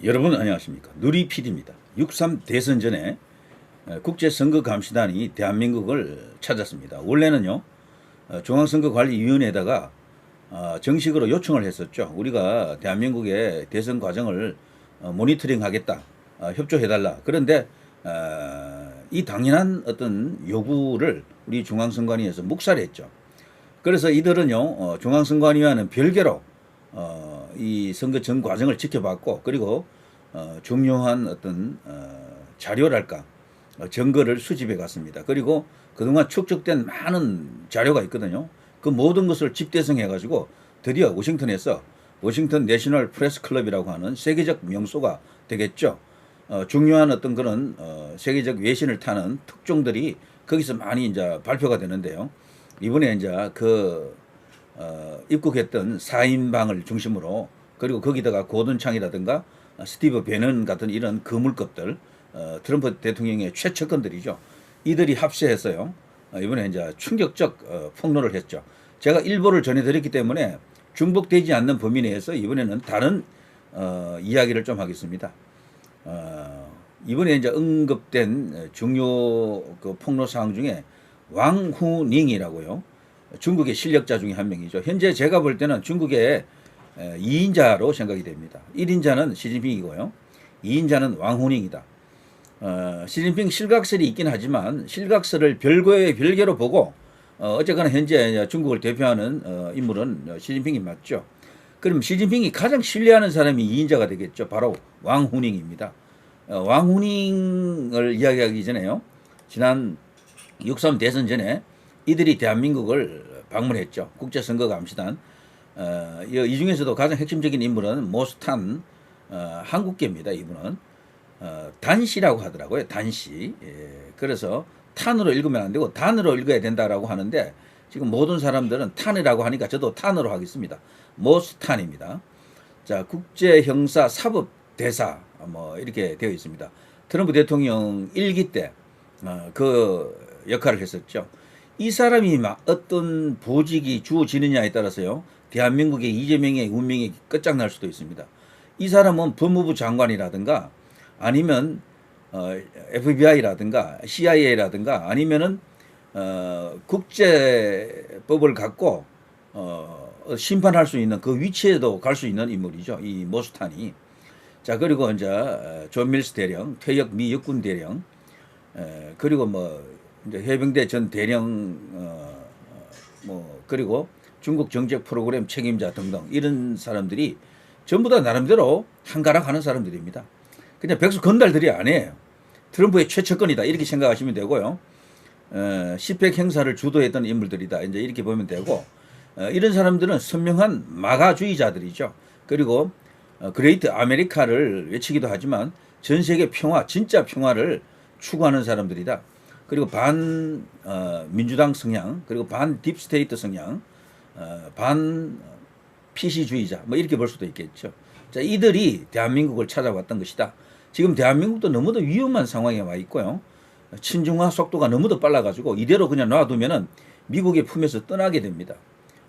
여러분 안녕하십니까. 누리 PD입니다. 6.3 대선 전에 국제선거감시단이 대한민국을 찾았습니다. 원래는요, 중앙선거관리위원회에다가 정식으로 요청을 했었죠. 우리가 대한민국의 대선 과정을 모니터링 하겠다, 협조해달라. 그런데 이 당연한 어떤 요구를 우리 중앙선관위에서 묵살했죠. 그래서 이들은요, 중앙선관위와는 별개로 이 선거 전 과정을 지켜봤고, 그리고 중요한 어떤 자료랄까, 증거를 수집해 갔습니다. 그리고 그동안 축적된 많은 자료가 있거든요. 그 모든 것을 집대성해 가지고 드디어 워싱턴에서 워싱턴 내셔널 프레스 클럽이라고 하는 세계적 명소가 되겠죠. 중요한 어떤 그런 세계적 외신을 타는 특종들이 거기서 많이 이제 발표가 되는데요. 이번에 이제 입국했던 4인방을 중심으로, 그리고 거기다가 고든 창이라든가 스티브 베넌 같은 이런 거물급들, 트럼프 대통령의 최측근들이죠. 이들이 합세해서요, 이번에 이제 충격적 폭로를 했죠. 제가 일부를 전해드렸기 때문에 중복되지 않는 범위 내에서 이번에는 다른 이야기를 좀 하겠습니다. 이번에 이제 언급된 중요 그 폭로 사항 중에 왕후닝이라고요. 중국의 실력자 중에 한 명이죠. 현재 제가 볼 때는 중국의 2인자로 생각이 됩니다. 1인자는 시진핑이고요. 2인자는 왕후닝이다. 시진핑 실각설이 있긴 하지만 실각설을 별개로 보고 어쨌거나 현재 중국을 대표하는 인물은 시진핑이 맞죠. 그럼 시진핑이 가장 신뢰하는 사람이 2인자가 되겠죠. 바로 왕후닝입니다. 왕후닝을 이야기하기 전에요, 지난 6.3 대선 전에 이들이 대한민국을 방문했죠. 국제선거감시단. 이 중에서도 가장 핵심적인 인물은 모스탄 한국계입니다. 이분은 단씨라고 하더라고요. 단씨. 그래서 탄으로 읽으면 안 되고 단으로 읽어야 된다라고 하는데, 지금 모든 사람들은 탄이라고 하니까 저도 탄으로 하겠습니다. 모스탄입니다. 자, 국제형사사법대사 뭐 이렇게 되어 있습니다. 트럼프 대통령 1기 때 그 역할을 했었죠. 이 사람이 막 어떤 보직이 주어지느냐에 따라서요, 대한민국의 이재명의 운명이 끝장날 수도 있습니다. 이 사람은 법무부 장관이라든가 아니면 FBI라든가 CIA라든가 아니면은 국제법을 갖고 심판할 수 있는 그 위치에도 갈 수 있는 인물이죠. 이 모스탄이. 자, 그리고 이제 존 밀스 대령, 퇴역 미 육군 대령, 그리고 뭐 이제 해병대 전 대령, 뭐 그리고 중국 정책 프로그램 책임자 등등, 이런 사람들이 전부 다 나름대로 한가락 하는 사람들입니다. 그냥 백수 건달들이 아니에요. 트럼프의 최측근이다 이렇게 생각하시면 되고요. 시팩 행사를 주도했던 인물들이다 이제 이렇게 보면 되고, 이런 사람들은 선명한 마가주의자들이죠. 그리고 그레이트 아메리카를 외치기도 하지만 전 세계 평화, 진짜 평화를 추구하는 사람들이다. 그리고 반 민주당 성향, 그리고 반 딥스테이트 성향, 반 PC주의자, 뭐 이렇게 볼 수도 있겠죠. 자, 이들이 대한민국을 찾아왔던 것이다. 지금 대한민국도 너무도 위험한 상황에 와 있고요. 친중화 속도가 너무도 빨라가지고 이대로 그냥 놔두면은 미국의 품에서 떠나게 됩니다.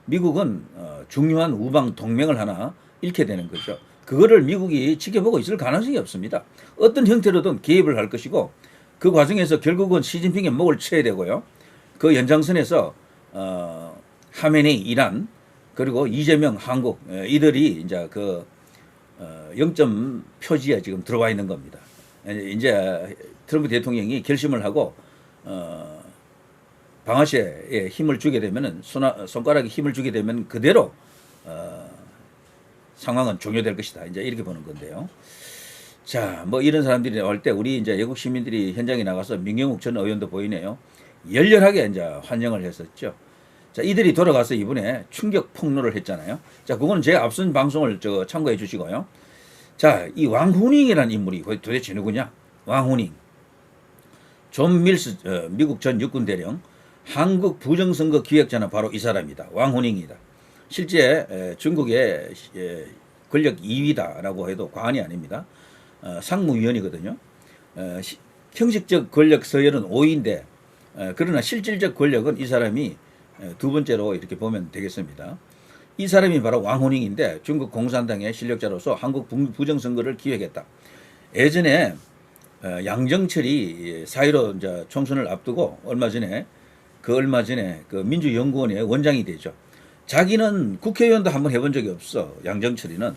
미국은 중요한 우방 동맹을 하나 잃게 되는 거죠. 그거를 미국이 지켜보고 있을 가능성이 없습니다. 어떤 형태로든 개입을 할 것이고, 그 과정에서 결국은 시진핑의 목을 쳐야 되고요. 그 연장선에서 하메네이 이란, 그리고 이재명 한국, 이들이 이제 그 0점 표지에 지금 들어와 있는 겁니다. 이제 트럼프 대통령이 결심을 하고 방아쇠에 힘을 주게 되면은, 손가락에 힘을 주게 되면 그대로 상황은 종료될 것이다. 이제 이렇게 보는 건데요. 자, 뭐 이런 사람들이 나올 때 우리 이제 외국 시민들이 현장에 나가서 민경욱 전 의원도 보이네요. 열렬하게 이제 환영을 했었죠. 자, 이들이 돌아가서 이번에 충격 폭로를 했잖아요. 자, 그거는 제 앞선 방송을 참고해 주시고요. 자, 이 왕후닝이라는 인물이 도대체 누구냐? 왕후닝. 존 밀스 미국 전 육군 대령, 한국 부정선거 기획자는 바로 이 사람이다. 왕후닝이다. 실제 중국의 권력 2위다라고 해도 과언이 아닙니다. 상무위원이거든요. 형식적 권력 서열은 5위인데 그러나 실질적 권력은 이 사람이 두 번째로 이렇게 보면 되겠습니다. 이 사람이 바로 왕후닝인데 중국 공산당의 실력자로서 한국 부정선거를 기획했다. 예전에 양정철이 4.15 이제 총선을 앞두고 얼마 전에 그 민주연구원의 원장이 되죠. 자기는 국회의원도 한번 해본 적이 없어. 양정철이는.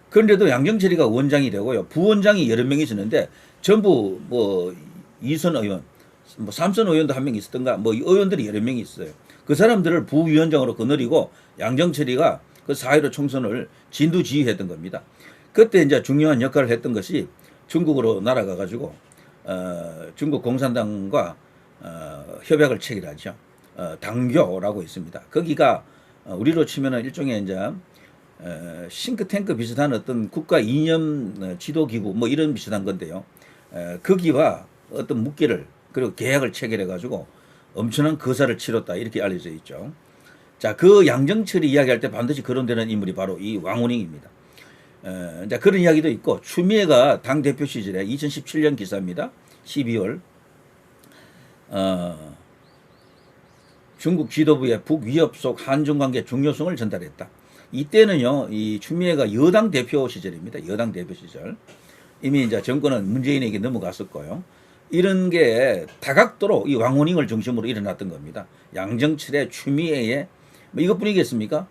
그런데도 양정철이가 원장이 되고요. 부원장이 여러 명 있었는데 전부 뭐 2선 의원, 뭐 3선 의원도 한 명 있었던가 뭐 의원들이 여러 명이 있어요. 그 사람들을 부위원장으로 거느리고 양정철이가 그 4.15 총선을 진두지휘했던 겁니다. 그때 이제 중요한 역할을 했던 것이 중국으로 날아가 가지고 중국 공산당과 협약을 체결하죠. 당교라고 있습니다. 거기가 우리로 치면은 일종의 이제 싱크탱크 비슷한 어떤 국가 이념 지도기구 뭐 이런 비슷한 건데요. 거기와 어떤 묵기를 그리고 계약을 체결해 가지고 엄청난 거사를 치렀다 이렇게 알려져 있죠. 자, 그 양정철이 이야기할 때 반드시 거론되는 인물이 바로 이 왕후닝입니다. 이제 그런 이야기도 있고 추미애가 당 대표 시절에 2017년 기사입니다. 12월 중국 지도부의 북위협 속 한중 관계 중요성을 전달했다. 이때는요, 이 추미애가 여당 대표 시절입니다. 여당 대표 시절. 이미 이제 정권은 문재인에게 넘어갔었고요. 이런 게 다각도로 이 왕후닝을 중심으로 일어났던 겁니다. 양정철의 추미애의 뭐 이것뿐이겠습니까?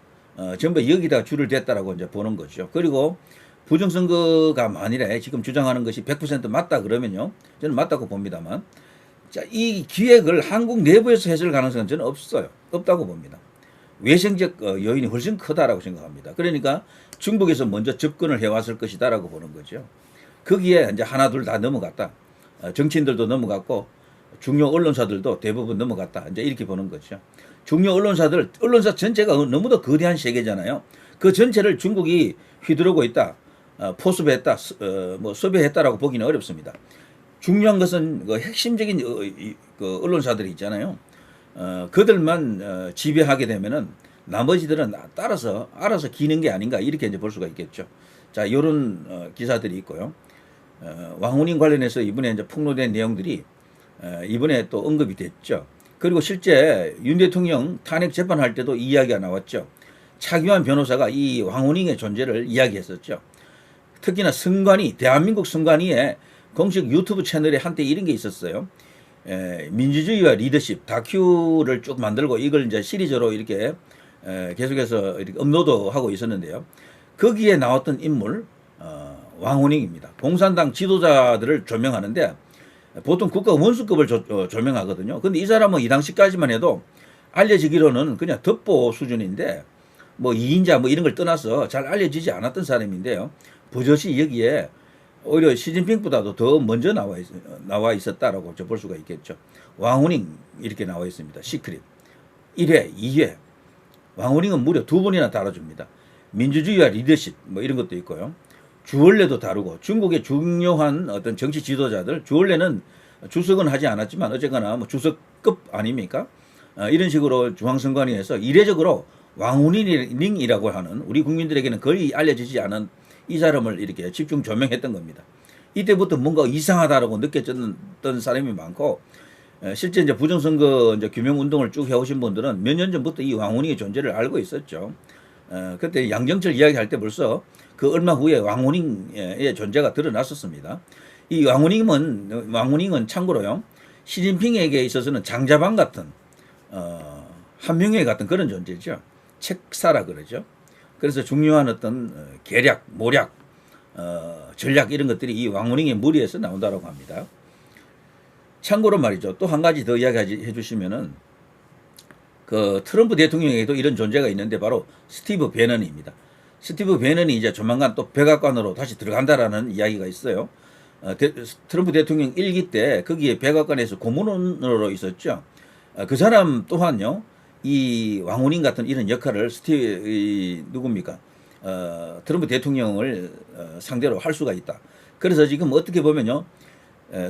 전부 여기다 줄을 댔다라고 이제 보는 거죠. 그리고 부정선거가 만일에 지금 주장하는 것이 100% 맞다 그러면요. 저는 맞다고 봅니다만. 자, 이 기획을 한국 내부에서 했을 가능성은 저는 없다고 봅니다. 외생적 요인이 훨씬 크다라고 생각합니다. 그러니까 중국에서 먼저 접근을 해왔을 것이다라고 보는 거죠. 거기에 이제 하나 둘 다 넘어갔다. 정치인들도 넘어갔고 중요 언론사들도 대부분 넘어갔다. 이제 이렇게 보는 거죠. 중요 언론사 전체가 너무도 거대한 세계잖아요. 그 전체를 중국이 휘두르고 있다, 포섭했다, 뭐 섭외했다라고 보기는 어렵습니다. 중요한 것은 그 핵심적인 그 언론사들이 있잖아요. 그들만 지배하게 되면은 나머지들은 알아서 기는 게 아닌가 이렇게 이제 볼 수가 있겠죠. 자, 이런 기사들이 있고요. 왕후닝 관련해서 이번에 이제 폭로된 내용들이 이번에 또 언급이 됐죠. 그리고 실제 윤 대통령 탄핵 재판할 때도 이 이야기가 나왔죠. 차기환 변호사가 이 왕후닝의 존재를 이야기했었죠. 특히나 대한민국 선관위에 공식 유튜브 채널에 한때 이런 게 있었어요. 민주주의와 리더십 다큐를 쭉 만들고 이걸 이제 시리즈로 이렇게 계속해서 이렇게 업로드하고 있었는데요. 거기에 나왔던 인물 왕후닝입니다. 공산당 지도자들을 조명하는데 보통 국가 원수급을 조명하거든요. 근데 이 사람은 이 당시까지만 해도 알려지기로는 그냥 덮보 수준인데 뭐 2인자 뭐 이런 걸 떠나서 잘 알려지지 않았던 사람인데요. 버젓이 여기에 오히려 시진핑보다도 더 먼저 나와 있었다라고 볼 수가 있겠죠. 왕후닝 이렇게 나와 있습니다. 시크릿 1회, 2회. 왕후닝은 무려 2번이나 다뤄줍니다. 민주주의와 리더십 뭐 이런 것도 있고요. 주얼레도 다루고 중국의 중요한 어떤 정치 지도자들 주얼레는 주석은 하지 않았지만 어쨌거나 뭐 주석급 아닙니까? 이런 식으로 중앙선관위에서 이례적으로 왕후닝이라고 하는 우리 국민들에게는 거의 알려지지 않은 이 사람을 이렇게 집중 조명했던 겁니다. 이때부터 뭔가 이상하다라고 느꼈던 사람이 많고 실제 이제 부정선거 이제 규명 운동을 쭉 해오신 분들은 몇 년 전부터 이 왕후닝의 존재를 알고 있었죠. 그때 양정철 이야기할 때 벌써 그 얼마 후에 왕후닝의 존재가 드러났었습니다. 이 왕후닝은 참고로요 시진핑에게 있어서는 장자방 같은 한명회 같은 그런 존재죠. 책사라 그러죠. 그래서 중요한 어떤 계략, 모략, 전략 이런 것들이 이 왕후닝의 머리에서 나온다고 합니다. 참고로 말이죠. 또 한 가지 더 이야기해 주시면은 그 트럼프 대통령에게도 이런 존재가 있는데 바로 스티브 배넌입니다. 스티브 배넌이 이제 조만간 또 백악관으로 다시 들어간다라는 이야기가 있어요. 트럼프 대통령 1기 때 거기에 백악관에서 고문으로 있었죠. 그 사람 또한요. 이 왕후닝 같은 이런 역할을 누굽니까? 트럼프 대통령을 상대로 할 수가 있다. 그래서 지금 어떻게 보면요.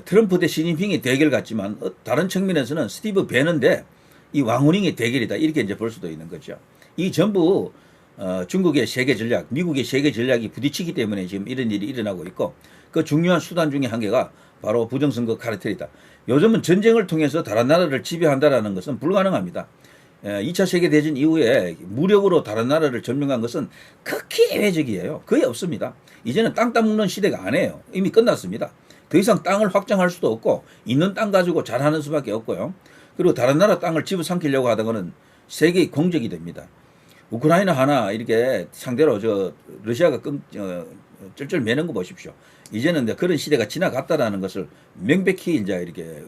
트럼프 대 시진핑의 대결 같지만 다른 측면에서는 스티브 배넌 대 이 왕후닝의 대결이다. 이렇게 이제 볼 수도 있는 거죠. 이 전부 중국의 세계 전략, 미국의 세계 전략이 부딪히기 때문에 지금 이런 일이 일어나고 있고 그 중요한 수단 중에 한 개가 바로 부정선거 카르텔이다. 요즘은 전쟁을 통해서 다른 나라를 지배한다라는 것은 불가능합니다. 2차 세계대전 이후에 무력으로 다른 나라를 점령한 것은 극히 예외적이에요. 거의 없습니다. 이제는 땅 따먹는 시대가 아니에요. 이미 끝났습니다. 더 이상 땅을 확장할 수도 없고 있는 땅 가지고 잘하는 수밖에 없고요. 그리고 다른 나라 땅을 집어삼키려고 하다가는 세계의 공적이 됩니다. 우크라이나 하나 이렇게 상대로 러시아가 쩔쩔 매는 거 보십시오. 이제는 이제 그런 시대가 지나갔다라는 것을 명백히 이제 이렇게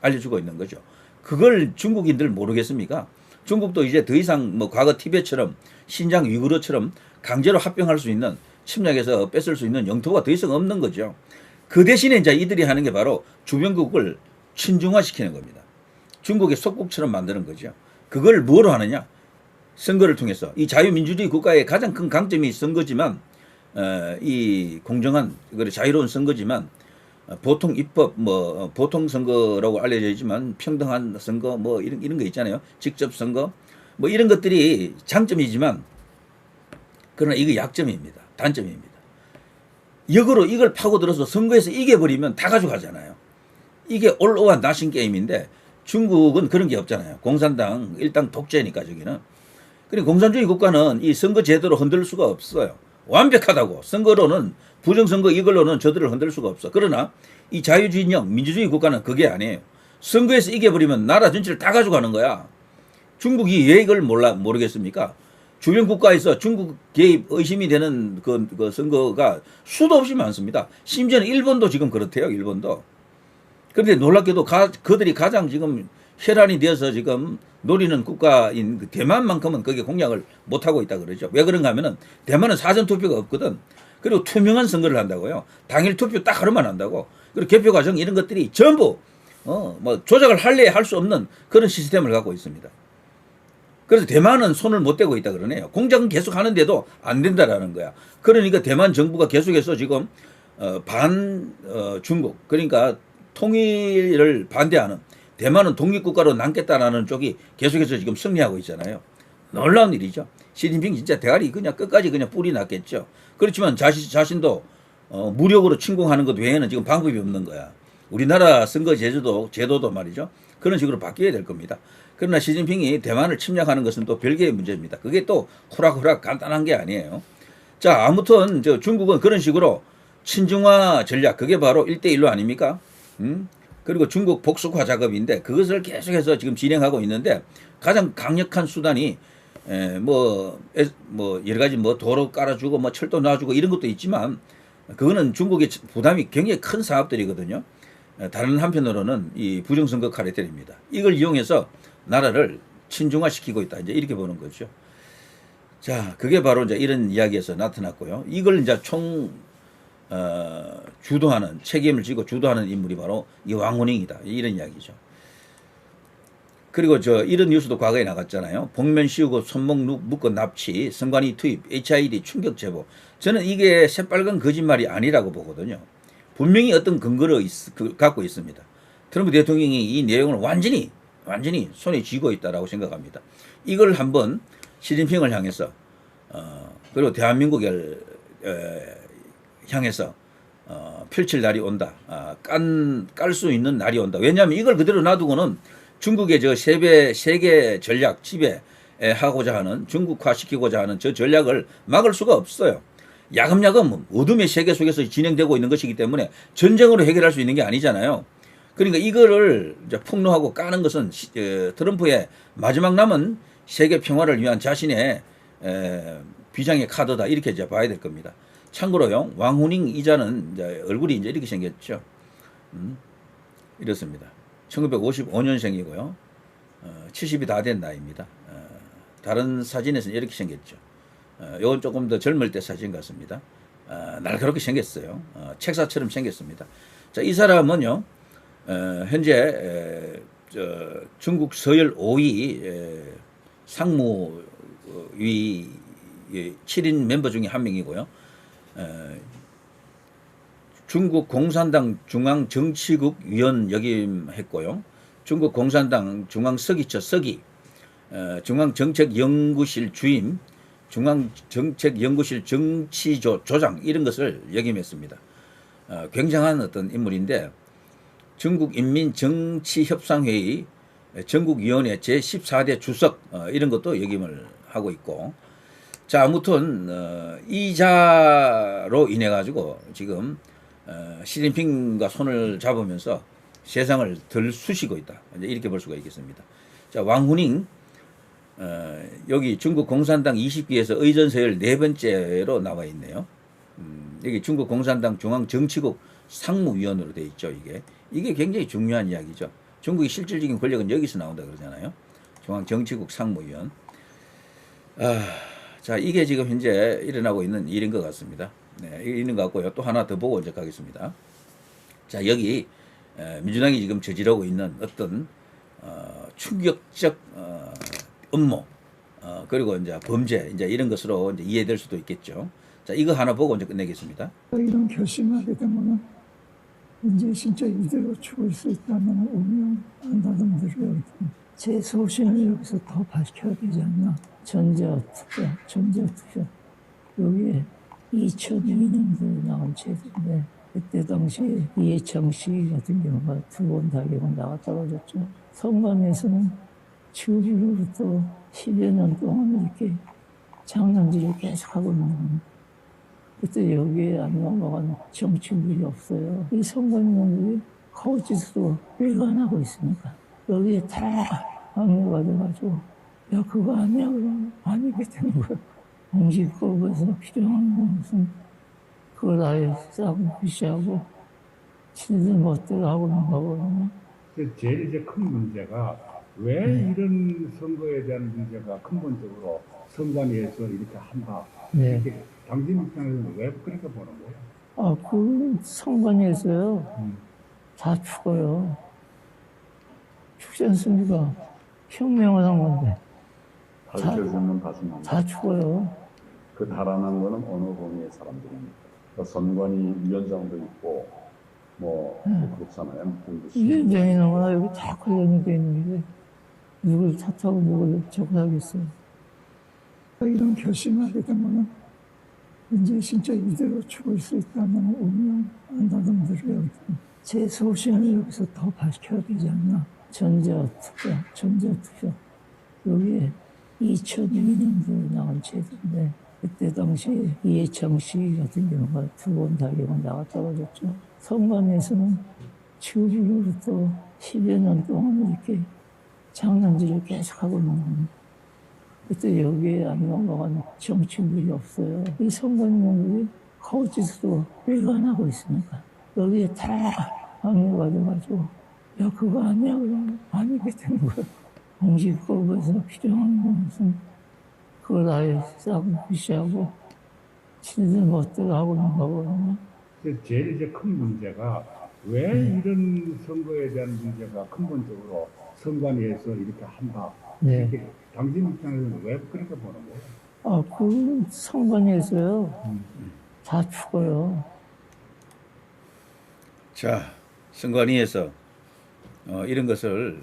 알려주고 있는 거죠. 그걸 중국인들 모르겠습니까? 중국도 이제 더 이상 뭐 과거 티베트처럼 신장 위구르처럼 강제로 합병할 수 있는 침략해서 뺏을 수 있는 영토가 더 이상 없는 거죠. 그 대신에 이제 이들이 하는 게 바로 주변국을 친중화시키는 겁니다. 중국의 속국처럼 만드는 거죠. 그걸 뭐로 하느냐? 선거를 통해서. 이 자유민주주의 국가의 가장 큰 강점이 선거지만 이 공정한 자유로운 선거지만 보통 입법 보통 선거라고 알려져 있지만 평등한 선거 이런 거 있잖아요. 직접 선거 이런 것들이 장점이지만 그러나 이거 약점입니다. 단점입니다. 역으로 이걸 파고들어서 선거에서 이겨버리면 다 가져가잖아요. 이게 올오한 나신 게임인데 중국은 그런 게 없잖아요. 공산당 일당 독재니까 저기는. 그리고 공산주의 국가는 이 선거 제도로 흔들 수가 없어요. 완벽하다고. 선거로는 부정선거 이걸로는 저들을 흔들 수가 없어. 그러나 이 자유주의형 민주주의 국가는 그게 아니에요. 선거에서 이겨버리면 나라 전체를 다 가져가는 거야. 중국이 왜 이걸 모르겠습니까? 주변 국가에서 중국 개입 의심이 되는 그 선거가 수도 없이 많습니다. 심지어는 일본도 지금 그렇대요. 일본도. 그런데 놀랍게도 그들이 가장 지금 혈안이 되어서 지금 노리는 국가인 대만만큼은 거기에 공략을 못하고 있다 그러죠. 왜 그런가 하면은 대만은 사전투표가 없거든. 그리고 투명한 선거를 한다고요. 당일 투표 딱 하루만 한다고. 그리고 개표 과정 이런 것들이 전부 조작을 할 수 없는 그런 시스템을 갖고 있습니다. 그래서 대만은 손을 못 대고 있다 그러네요. 공작은 계속 하는데도 안 된다라는 거야. 그러니까 대만 정부가 계속해서 지금 중국 그러니까 통일을 반대하는 대만은 독립국가로 남겠다라는 쪽이 계속해서 지금 승리하고 있잖아요. 놀라운 일이죠. 시진핑 진짜 대가리 그냥 끝까지 그냥 뿌리 났겠죠. 그렇지만 자신도 무력으로 침공하는 것 외에는 지금 방법이 없는 거야. 우리나라 선거 제도도 말이죠. 그런 식으로 바뀌어야 될 겁니다. 그러나 시진핑이 대만을 침략하는 것은 또 별개의 문제입니다. 그게 또 호락호락 간단한 게 아니에요. 자, 아무튼 중국은 그런 식으로 친중화 전략, 그게 바로 1대1로 아닙니까? 그리고 중국 복속화 작업인데 그것을 계속해서 지금 진행하고 있는데 가장 강력한 수단이 여러 가지 도로 깔아주고 철도 놔주고 이런 것도 있지만 그거는 중국의 부담이 굉장히 큰 사업들이거든요. 다른 한편으로는 이 부정선거 카르텔입니다. 이걸 이용해서 나라를 친중화시키고 있다. 이제 이렇게 보는 거죠. 자, 그게 바로 이제 이런 이야기에서 나타났고요. 이걸 이제 주도하는, 책임을 지고 주도하는 인물이 바로 이 왕후닝이다. 이런 이야기죠. 그리고 이런 뉴스도 과거에 나갔잖아요. 복면 씌우고 손목 묶어 납치, 선관위 투입, HID 충격 제보. 저는 이게 새빨간 거짓말이 아니라고 보거든요. 분명히 어떤 근거를 갖고 있습니다. 트럼프 대통령이 이 내용을 완전히 손에 쥐고 있다라고 생각합니다. 이걸 한번 시진핑을 향해서 그리고 대한민국을 향해서 펼칠 날이 온다. 깔 수 있는 날이 온다. 왜냐하면 이걸 그대로 놔두고는 중국의 세계 전략 지배하고자 하는 중국화시키고자 하는 저 전략을 막을 수가 없어요. 야금야금 어둠의 세계 속에서 진행되고 있는 것이기 때문에 전쟁으로 해결할 수 있는 게 아니잖아요. 그러니까 이거를 이제 폭로하고 까는 것은 트럼프의 마지막 남은 세계 평화를 위한 자신의 비장의 카드다. 이렇게 이제 봐야 될 겁니다. 참고로요, 왕후닝 이자는 이제 얼굴이 이제 이렇게 생겼죠. 이렇습니다. 1955년생이고요. 70이 다 된 나이입니다. 다른 사진에서는 이렇게 생겼죠. 이건 조금 더 젊을 때 사진 같습니다. 날카롭게 생겼어요. 책사처럼 생겼습니다. 자, 이 사람은요, 현재 중국 서열 5위 상무위 7인 멤버 중에 한 명이고요. 중국 공산당 중앙정치국 위원 역임했고요. 중국 공산당 중앙서기처 서기, 중앙정책연구실 주임, 중앙정책연구실 정치조장 이런 것을 역임했습니다. 굉장한 어떤 인물인데 중국 인민정치협상회의 전국위원회 제14대 주석 이런 것도 역임을 하고 있고, 자 아무튼 이자로 인해 가지고 지금 시진핑과 손을 잡으면서 세상을 덜 쑤시고 있다, 이제 이렇게 볼 수가 있겠습니다. 자 왕후닝 여기 중국 공산당 20기에서 의전서열 네 번째로 나와 있네요. 여기 중국 공산당 중앙정치국 상무위원으로 돼 있죠. 이게 굉장히 중요한 이야기죠. 중국의 실질적인 권력은 여기서 나온다 그러잖아요. 중앙정치국 상무위원. 자 이게 지금 현재 일어나고 있는 일인 것 같습니다. 네, 있는 것 같고요. 또 하나 더 보고 이제 가겠습니다. 자 여기 민주당이 지금 저지르고 있는 어떤 충격적 음모 그리고 이제 범죄 이제 이런 것으로 이제 이해될 수도 있겠죠. 자 이거 하나 보고 이제 끝내겠습니다. 이런 결심하게 되면 이제 진짜 이대로 죽을 수 있다는 운명 안다던 대로 제 소신을 여기서 더 밝혀야 되지 않나. 전자투표 여기에 2002년도에 나온 책인데 그때 당시에 이해창 씨 같은 경우가 2번 다기가 나가 떨어졌죠. 선관위에서는 지구부로부터 10여 년 동안 이렇게 장난질을 계속 하고 있는 겁니다. 그때 여기에 안 넘어간 정치인들이 없어요. 이 선관위원들이 거짓으로 일관하고 있으니까 여기에 다 항의가 돼가지고 야 그거 아니야 그러면 아니게 되는 거예요. 공직법에서 필요한 것은 그걸 아예 싸고 무시하고 지들 멋대로 하고 있는 거거든요. 제일 이제 큰 문제가 왜 이런 선거에 대한 문제가 근본적으로 선관위에서 이렇게 한다. 네. 이렇게 당신 입장에서는 왜 그렇게 보는 거예요? 그 선관위에서요 다 죽어요. 죽지 않습니까? 혁명을 한 건데 발표자는 다수만 다 죽어요. 그 달아난 거는 어느 범위의 사람들입니까? 그러니까 선관위 위원장도 있고 뭐 그렇잖아요. 위원장이나 거나 여기 다 관련이 돼 있는데 누굴 탓하고 누굴 저거 하겠어요. 이런 결심하게 되면 이제 진짜 이대로 죽을 수 있다는 운명 안다던 대로 제 소신을 여기서 더 밝혀야 되지 않나. 전자투표 여기에 2002년도에 나온 책인데 그때 당시에 이해창 씨 같은 경우가 2번 다기가 나가 떨어졌죠. 선관위에서는 지구부로부터 10여 년 동안 이렇게 장난질을 계속 하고 있는 겁니다. 그때 여기에 안 넘어간 정치인들이 없어요. 이 선관위원들이 거짓으로 일관하고 있으니까 여기에 다 항의가 돼가지고 야 그거 아니야 그러면 아니게 되는 거예요. 공직법에서 필요한 것은 그걸 아예 싸고 무시하고 지들 멋대로 하고 있는 거거든요. 제일 이제 큰 문제가 왜 이런 선거에 대한 문제가 근본적으로 선관위에서 이렇게 한다. 네. 이렇게 당신 입장에서는 왜 그렇게 보는 거예요? 그 선관위에서요 다 죽어요. 자 선관위에서 이런 것을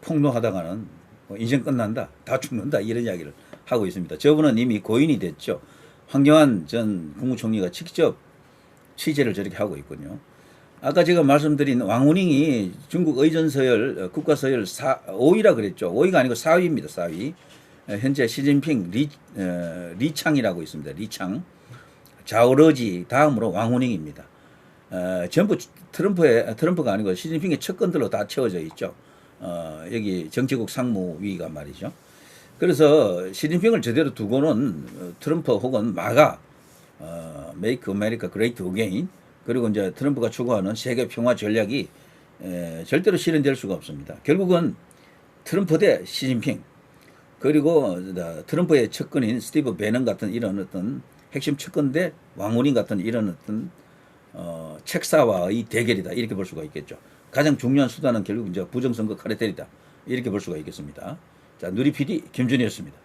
폭로하다가는 인생 끝난다, 다 죽는다 이런 이야기를 하고 있습니다. 저분은 이미 고인이 됐죠. 황교안 전 국무총리가 직접 취재를 저렇게 하고 있군요. 아까 제가 말씀드린 왕후닝이 중국 의전서열 국가서열 5위라 그랬죠. 5위가 아니고 4위입니다. 4위. 현재 시진핑 리창이라고 있습니다. 리창. 자오러지 다음으로 왕후닝입니다. 전부 트럼프가 아니고 시진핑의 측근들로 다 채워져 있죠. 여기 정치국 상무위가 말이죠. 그래서 시진핑을 저대로 두고는 트럼프 혹은 마가 Make America Great Again 그리고 이제 트럼프가 추구하는 세계 평화 전략이 절대로 실현될 수가 없습니다. 결국은 트럼프 대 시진핑 그리고 트럼프의 측근인 스티브 배넌 같은 이런 어떤 핵심 측근 대 왕후닝 같은 이런 어떤 책사와의 대결이다 이렇게 볼 수가 있겠죠. 가장 중요한 수단은 결국 이제 부정선거 카르텔이다 이렇게 볼 수가 있겠습니다. 자, 누리 PD 김준이었습니다.